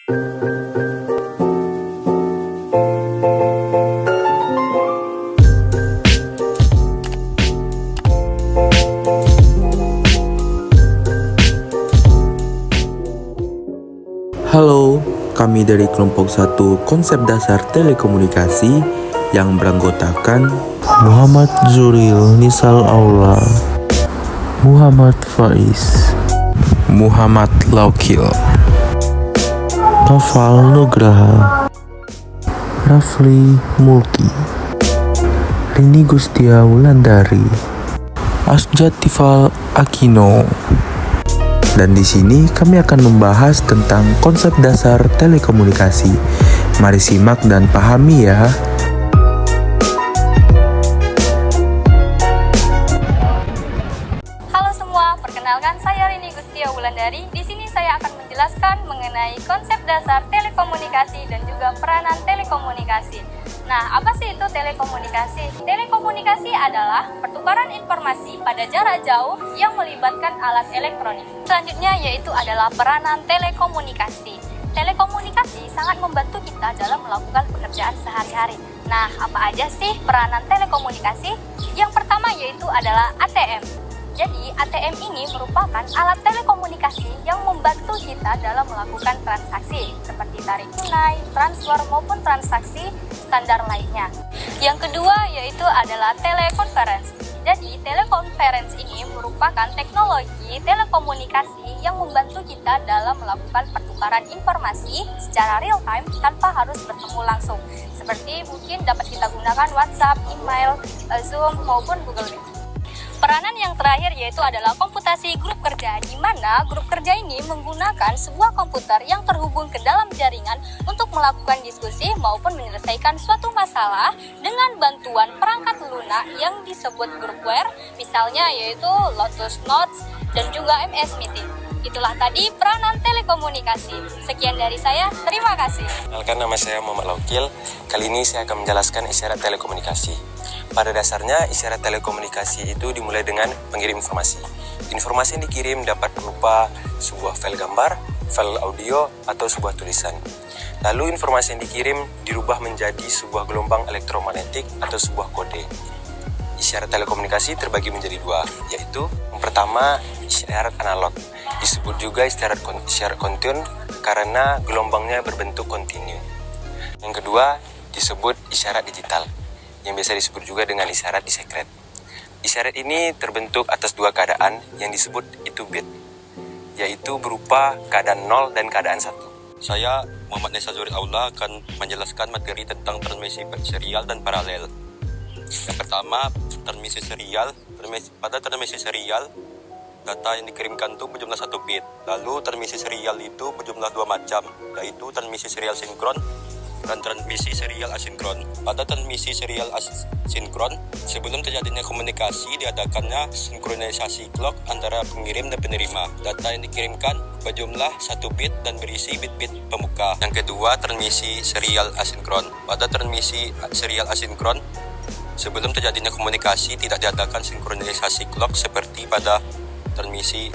Halo, kami dari kelompok 1 Konsep Dasar Telekomunikasi yang beranggotakan Muhammad Zuril Nisal Aula, Muhammad Faiz, Muhammad Laukil, Tafal Nugraha, Rafli Mulki, Rini Gustia Wulandari, Asjatifal Akino. Dan di sini kami akan membahas tentang konsep dasar telekomunikasi. Mari simak dan pahami ya. Halo semua, perkenalkan saya Rini Gustia Wulandari. Di sini saya akan menjelaskan mengenai konsep dasar telekomunikasi dan juga peranan telekomunikasi. Nah, apa sih itu telekomunikasi? Telekomunikasi adalah pertukaran informasi pada jarak jauh yang melibatkan alat elektronik. Selanjutnya yaitu adalah peranan telekomunikasi. Telekomunikasi sangat membantu kita dalam melakukan pekerjaan sehari-hari. Nah, apa aja sih peranan telekomunikasi? Yang pertama yaitu adalah ATM. Jadi, ATM ini merupakan alat telekomunikasi yang membantu kita dalam melakukan transaksi seperti tarik tunai, transfer maupun transaksi standar lainnya. Yang kedua yaitu adalah telekonferensi. Jadi, telekonferensi ini merupakan teknologi telekomunikasi yang membantu kita dalam melakukan pertukaran informasi secara real time tanpa harus bertemu langsung. Seperti mungkin dapat kita gunakan WhatsApp, email, Zoom maupun Google Meet. Peranan yang terakhir yaitu adalah komputasi grup kerja, di mana grup kerja ini menggunakan sebuah komputer yang terhubung ke dalam jaringan untuk melakukan diskusi maupun menyelesaikan suatu masalah dengan bantuan perangkat lunak yang disebut groupware, misalnya yaitu Lotus Notes dan juga MS Meeting. Itulah tadi peranan telekomunikasi. Sekian dari saya, terima kasih. Kenalkan, nama saya Muhammad Laukil. Kali ini saya akan menjelaskan isyarat telekomunikasi. Pada dasarnya, isyarat telekomunikasi itu dimulai dengan pengirim informasi. Informasi yang dikirim dapat berupa sebuah file gambar, file audio, atau sebuah tulisan. Lalu informasi yang dikirim dirubah menjadi sebuah gelombang elektromagnetik atau sebuah kode. Isyarat telekomunikasi terbagi menjadi dua, yaitu yang pertama isyarat analog. Disebut juga isyarat kontinu karena gelombangnya berbentuk kontinu. Yang kedua disebut isyarat digital, yang biasa disebut juga dengan isyarat disekret. Isyarat ini terbentuk atas dua keadaan yang disebut itu bit, yaitu berupa keadaan 0 dan keadaan 1. Saya, Muhammad Nesa Zuril Aula, akan menjelaskan materi tentang transmisi serial dan paralel. Yang pertama, transmisi serial. Pada transmisi serial, data yang dikirimkan itu berjumlah 1 bit. Lalu transmisi serial itu berjumlah 2 macam, yaitu transmisi serial sinkron dan transmisi serial asinkron. Pada transmisi serial asinkron, sebelum terjadinya komunikasi diadakannya sinkronisasi clock antara pengirim dan penerima. Data yang dikirimkan berjumlah 1 bit dan berisi bit-bit pembuka. Yang kedua, transmisi serial asinkron. Pada transmisi serial asinkron, sebelum terjadinya komunikasi tidak diadakan sinkronisasi clock seperti pada transmisi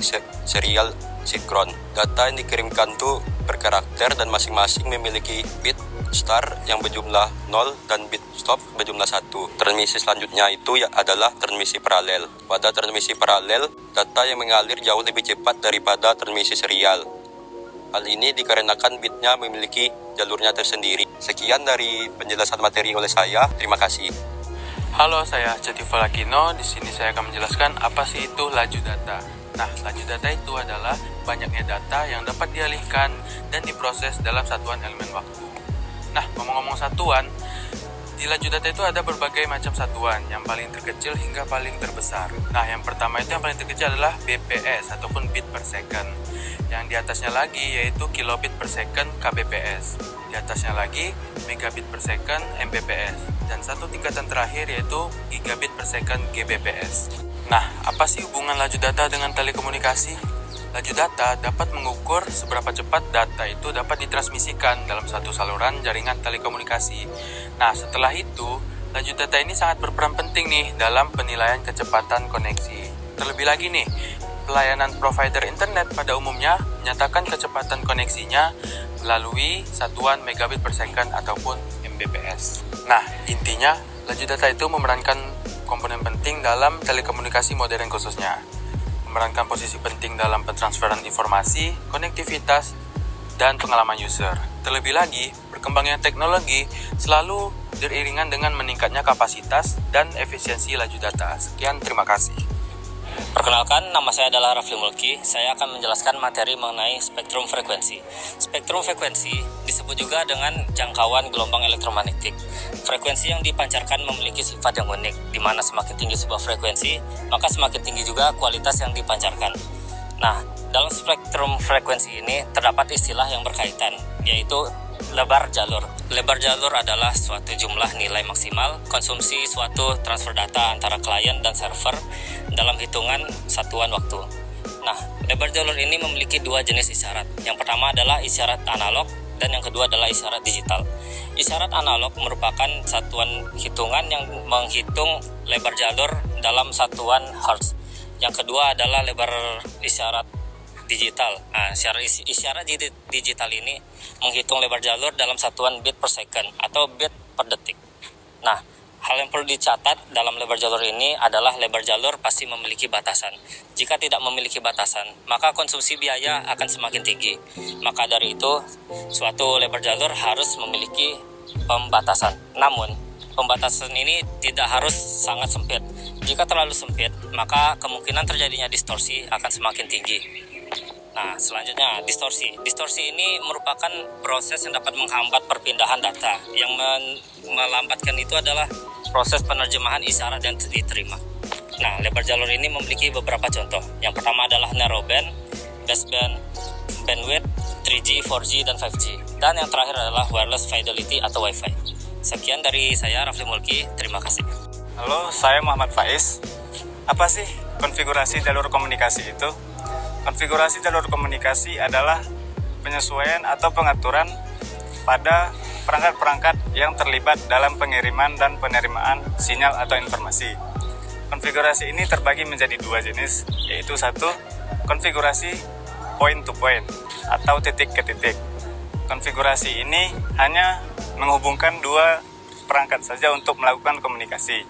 serial sinkron. Data yang dikirimkan itu berkarakter dan masing-masing memiliki bit start yang berjumlah 0 dan bit stop berjumlah 1. Transmisi selanjutnya itu adalah transmisi paralel. Pada transmisi paralel, data yang mengalir jauh lebih cepat daripada transmisi serial. Hal ini dikarenakan bitnya memiliki jalurnya tersendiri. Sekian dari penjelasan materi oleh saya. Terima kasih. Halo, saya Asjatifal Akino. Di sini saya akan menjelaskan apa sih itu laju data. Nah, laju data itu adalah banyaknya data yang dapat dialihkan dan diproses dalam satuan elemen waktu. Nah, ngomong-ngomong satuan, di laju data itu ada berbagai macam satuan, yang paling terkecil hingga paling terbesar. Nah, yang pertama itu yang paling terkecil adalah BPS ataupun bit per second. Yang di atasnya lagi yaitu kilobit per second KBPS. Di atasnya lagi megabit per second MBPS. Dan satu tingkatan terakhir yaitu gigabit per second GBPS. Nah, apa sih hubungan laju data dengan telekomunikasi? Laju data dapat mengukur seberapa cepat data itu dapat ditransmisikan dalam satu saluran jaringan telekomunikasi. Nah, setelah itu, laju data ini sangat berperan penting nih dalam penilaian kecepatan koneksi. Terlebih lagi nih, pelayanan provider internet pada umumnya menyatakan kecepatan koneksinya melalui satuan megabit per second ataupun Mbps. Nah, intinya laju data itu memerankan komponen penting dalam telekomunikasi modern khususnya. Memerankan posisi penting dalam pentransferan informasi, konektivitas, dan pengalaman user. Terlebih lagi, berkembangnya teknologi selalu beriringan dengan meningkatnya kapasitas dan efisiensi laju data. Sekian, terima kasih. Perkenalkan, nama saya adalah Rafli Mulki. Saya akan menjelaskan materi mengenai spektrum frekuensi. Spektrum frekuensi disebut juga dengan jangkauan gelombang elektromagnetik. Frekuensi yang dipancarkan memiliki sifat yang unik, di mana semakin tinggi sebuah frekuensi, maka semakin tinggi juga kualitas yang dipancarkan. Nah, dalam spektrum frekuensi ini terdapat istilah yang berkaitan, yaitu lebar jalur. Lebar jalur adalah suatu jumlah nilai maksimal konsumsi suatu transfer data antara klien dan server dalam hitungan satuan waktu. Nah, lebar jalur ini memiliki dua jenis isyarat. Yang pertama adalah isyarat analog dan yang kedua adalah isyarat digital. Isyarat analog merupakan satuan hitungan yang menghitung lebar jalur dalam satuan hertz. Yang kedua adalah lebar isyarat digital. Nah, isyarat digital ini menghitung lebar jalur dalam satuan bit per second atau bit per detik. Nah, hal yang perlu dicatat dalam lebar jalur ini adalah lebar jalur pasti memiliki batasan. Jika tidak memiliki batasan, maka konsumsi biaya akan semakin tinggi. Maka dari itu, suatu lebar jalur harus memiliki pembatasan. Namun, pembatasan ini tidak harus sangat sempit. Jika terlalu sempit, maka kemungkinan terjadinya distorsi akan semakin tinggi. Nah, selanjutnya distorsi. Distorsi ini merupakan proses yang dapat menghambat perpindahan data. Yang melambatkan itu adalah proses penerjemahan isyarat yang diterima. Nah, lebar jalur ini memiliki beberapa contoh. Yang pertama adalah narrowband, baseband, bandwidth, 3G, 4G, dan 5G. Dan yang terakhir adalah wireless fidelity atau Wi-Fi. Sekian dari saya, Rafli Mulki. Terima kasih. Halo, saya Muhammad Faiz. Apa sih konfigurasi jalur komunikasi itu? Konfigurasi jalur komunikasi adalah penyesuaian atau pengaturan pada perangkat-perangkat yang terlibat dalam pengiriman dan penerimaan sinyal atau informasi. Konfigurasi ini terbagi menjadi dua jenis, yaitu satu, konfigurasi point to point atau titik ke titik. Konfigurasi ini hanya menghubungkan dua perangkat saja untuk melakukan komunikasi.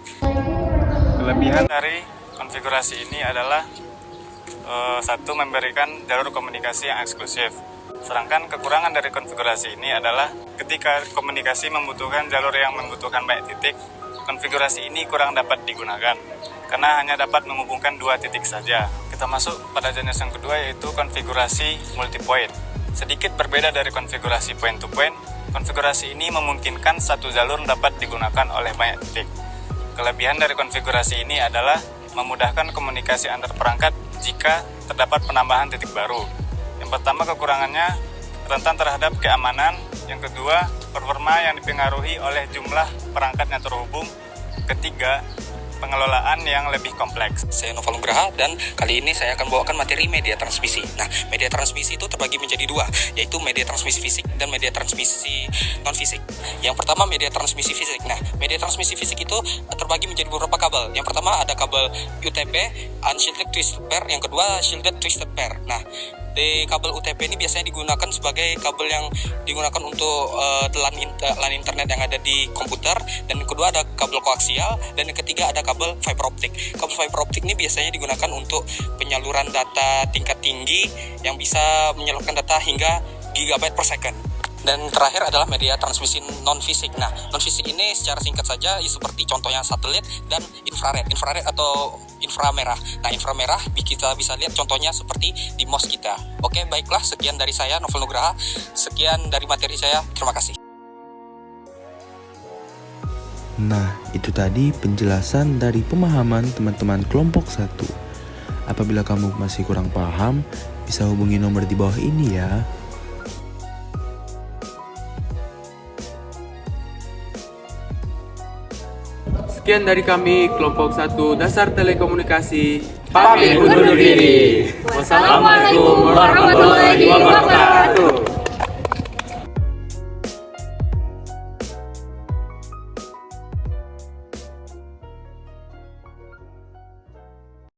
Kelebihan dari konfigurasi ini adalah satu, memberikan jalur komunikasi yang eksklusif. Sedangkan kekurangan dari konfigurasi ini adalah ketika komunikasi membutuhkan jalur yang membutuhkan banyak titik, konfigurasi ini kurang dapat digunakan karena hanya dapat menghubungkan dua titik saja. Kita masuk pada jenis yang kedua, yaitu konfigurasi multi-point. Sedikit berbeda dari konfigurasi point to point, konfigurasi ini memungkinkan satu jalur dapat digunakan oleh banyak titik. Kelebihan dari konfigurasi ini adalah memudahkan komunikasi antar perangkat jika terdapat penambahan titik baru. Yang pertama, kekurangannya rentan terhadap keamanan. Yang kedua, performa yang dipengaruhi oleh jumlah perangkat yang terhubung. Ketiga, pengelolaan yang lebih kompleks. Saya Noval Nugraha dan kali ini saya akan bawakan materi media transmisi. Nah, media transmisi itu terbagi menjadi dua, yaitu media transmisi fisik dan media transmisi non-fisik. Yang pertama, media transmisi fisik. Nah, media transmisi fisik itu terbagi menjadi beberapa kabel. Yang pertama ada kabel UTP, Unshielded Twisted Pair. Yang kedua, Shielded Twisted Pair. Nah, di kabel UTP ini biasanya digunakan sebagai kabel yang digunakan untuk LAN internet yang ada di komputer, dan yang kedua ada kabel koaksial, dan yang ketiga ada kabel fiber optik. Kabel fiber optik ini biasanya digunakan untuk penyaluran data tingkat tinggi yang bisa menyalurkan data hingga gigabyte per second. Dan terakhir adalah media transmisi non-fisik. Nah, non-fisik ini secara singkat saja seperti contohnya satelit dan infrared atau inframerah. Nah, inframerah kita bisa lihat contohnya seperti di mouse kita. Oke, baiklah, sekian dari saya Noval Nugraha. Sekian dari materi saya. Terima kasih. Nah, itu tadi penjelasan dari pemahaman teman-teman kelompok 1. Apabila kamu masih kurang paham, bisa hubungi nomor di bawah ini ya. Sekian dari kami, kelompok 1 Dasar Telekomunikasi. Pamit undur diri. Wassalamualaikum warahmatullahi wabarakatuh.